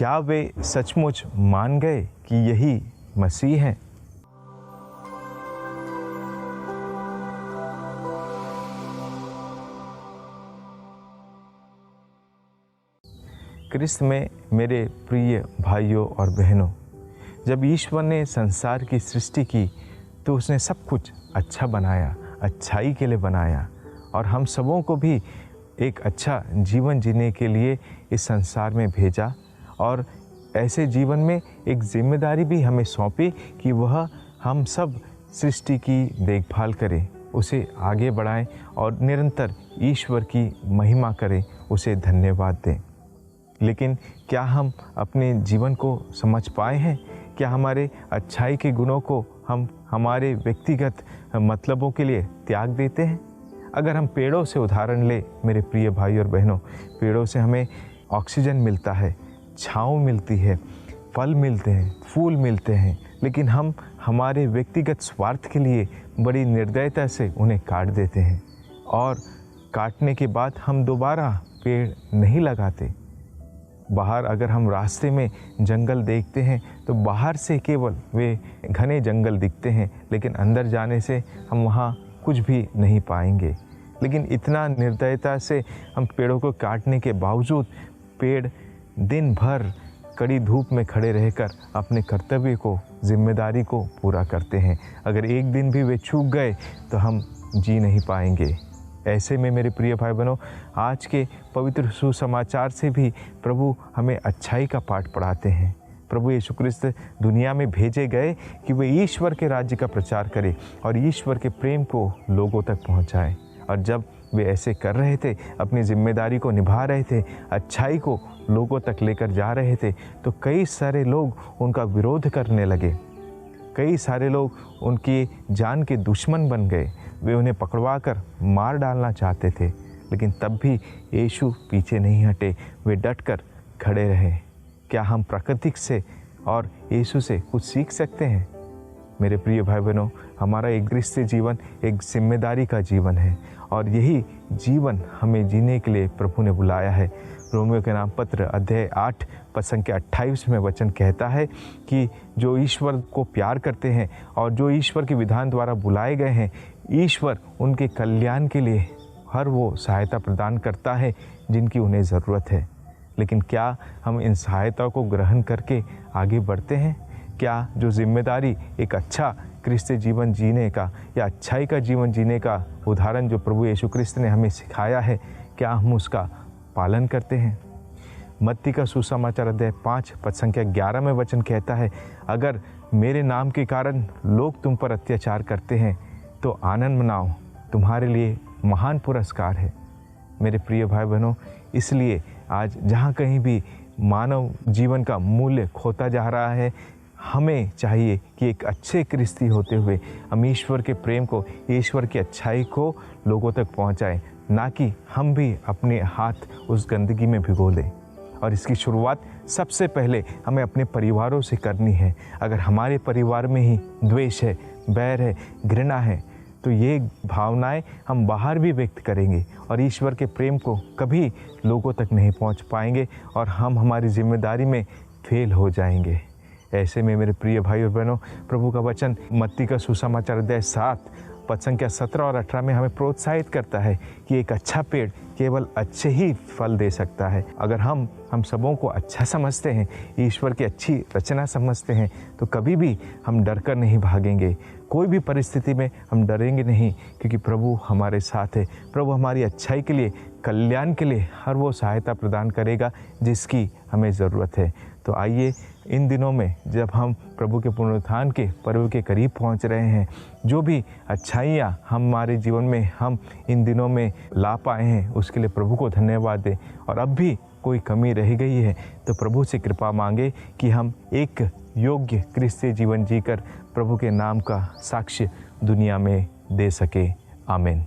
क्या वे सचमुच मान गए कि यही मसीह हैं? क्रिस्त में मेरे प्रिय भाइयों और बहनों, जब ईश्वर ने संसार की सृष्टि की तो उसने सब कुछ अच्छा बनाया, अच्छाई के लिए बनाया, और हम सबों को भी एक अच्छा जीवन जीने के लिए इस संसार में भेजा। और ऐसे जीवन में एक जिम्मेदारी भी हमें सौंपी कि वह हम सब सृष्टि की देखभाल करें, उसे आगे बढ़ाएं और निरंतर ईश्वर की महिमा करें, उसे धन्यवाद दें। लेकिन क्या हम अपने जीवन को समझ पाए हैं? क्या हमारे अच्छाई के गुणों को हम हमारे व्यक्तिगत मतलबों के लिए त्याग देते हैं? अगर हम पेड़ों से उदाहरण लें मेरे प्रिय भाई और बहनों, पेड़ों से हमें ऑक्सीजन मिलता है, छाँव मिलती है, फल मिलते हैं, फूल मिलते हैं, लेकिन हम हमारे व्यक्तिगत स्वार्थ के लिए बड़ी निर्दयता से उन्हें काट देते हैं, और काटने के बाद हम दोबारा पेड़ नहीं लगाते। बाहर अगर हम रास्ते में जंगल देखते हैं तो बाहर से केवल वे घने जंगल दिखते हैं, लेकिन अंदर जाने से हम वहाँ कुछ भी नहीं पाएंगे। लेकिन इतना निर्दयता से हम पेड़ों को काटने के बावजूद पेड़ दिन भर कड़ी धूप में खड़े रहकर अपने कर्तव्य को, जिम्मेदारी को पूरा करते हैं। अगर एक दिन भी वे चूक गए तो हम जी नहीं पाएंगे। ऐसे में मेरे प्रिय भाई बहनों, आज के पवित्र सुसमाचार से भी प्रभु हमें अच्छाई का पाठ पढ़ाते हैं। प्रभु यीशु क्रिस्त दुनिया में भेजे गए कि वे ईश्वर के राज्य का प्रचार करें और ईश्वर के प्रेम को लोगों तक पहुंचाएं। और जब वे ऐसे कर रहे थे, अपनी जिम्मेदारी को निभा रहे थे, अच्छाई को लोगों तक लेकर जा रहे थे, तो कई सारे लोग उनका विरोध करने लगे। कई सारे लोग उनकी जान के दुश्मन बन गए। वे उन्हें पकड़वा कर मार डालना चाहते थे, लेकिन तब भी यीशु पीछे नहीं हटे, वे डटकर खड़े रहे। क्या हम प्रकृति से और यीशु से कुछ सीख सकते हैं? मेरे प्रिय भाई बहनों, हमारा एक क्रिस्तीय जीवन एक जिम्मेदारी का जीवन है, और यही जीवन हमें जीने के लिए प्रभु ने बुलाया है। रोमियो के नाम पत्र अध्याय 8 पद संख्या 28 में वचन कहता है कि जो ईश्वर को प्यार करते हैं और जो ईश्वर के विधान द्वारा बुलाए गए हैं, ईश्वर उनके कल्याण के लिए हर वो सहायता प्रदान करता है जिनकी उन्हें ज़रूरत है। लेकिन क्या हम इन सहायता को ग्रहण करके आगे बढ़ते हैं? क्या जो जिम्मेदारी एक अच्छा क्रिस्तीय जीवन जीने का या अच्छाई का जीवन जीने का उदाहरण जो प्रभु यीशु क्रिस्त ने हमें सिखाया है, क्या हम उसका पालन करते हैं? मत्ती का सुसमाचार अध्याय 5 पद संख्या 11 में वचन कहता है, अगर मेरे नाम के कारण लोग तुम पर अत्याचार करते हैं तो आनंद मनाओ, तुम्हारे लिए महान पुरस्कार है। मेरे प्रिय भाई बहनों, इसलिए आज जहाँ कहीं भी मानव जीवन का मूल्य खोता जा रहा है, हमें चाहिए कि एक अच्छे क्रिस्ती होते हुए हम ईश्वर के प्रेम को, ईश्वर की अच्छाई को लोगों तक पहुँचाएं, ना कि हम भी अपने हाथ उस गंदगी में भिगो लें। और इसकी शुरुआत सबसे पहले हमें अपने परिवारों से करनी है। अगर हमारे परिवार में ही द्वेष है, बैर है, घृणा है, तो ये भावनाएं हम बाहर भी व्यक्त करेंगे और ईश्वर के प्रेम को कभी लोगों तक नहीं पहुंच पाएंगे और हम हमारी जिम्मेदारी में फेल हो जाएंगे। ऐसे में मेरे प्रिय भाई और बहनों, प्रभु का वचन मत्ती का सुसमाचार अध्याय 7 पद संख्या 17 और 18 में हमें प्रोत्साहित करता है कि एक अच्छा पेड़ केवल अच्छे ही फल दे सकता है। अगर हम सबों को अच्छा समझते हैं, ईश्वर की अच्छी रचना समझते हैं, तो कभी भी हम डर कर नहीं भागेंगे। कोई भी परिस्थिति में हम डरेंगे नहीं, क्योंकि प्रभु हमारे साथ है। प्रभु हमारी अच्छाई के लिए, कल्याण के लिए हर वो सहायता प्रदान करेगा जिसकी हमें ज़रूरत है। तो आइए इन दिनों में जब हम प्रभु के पुनरुत्थान के पर्व के करीब पहुंच रहे हैं, जो भी अच्छाइयाँ हमारे जीवन में हम इन दिनों में ला पाए हैं, उसके लिए प्रभु को धन्यवाद दें। और अब भी कोई कमी रह गई है तो प्रभु से कृपा मांगे कि हम एक योग्य क्रिस्तीय जीवन जीकर प्रभु के नाम का साक्ष्य दुनिया में दे सके। आमीन।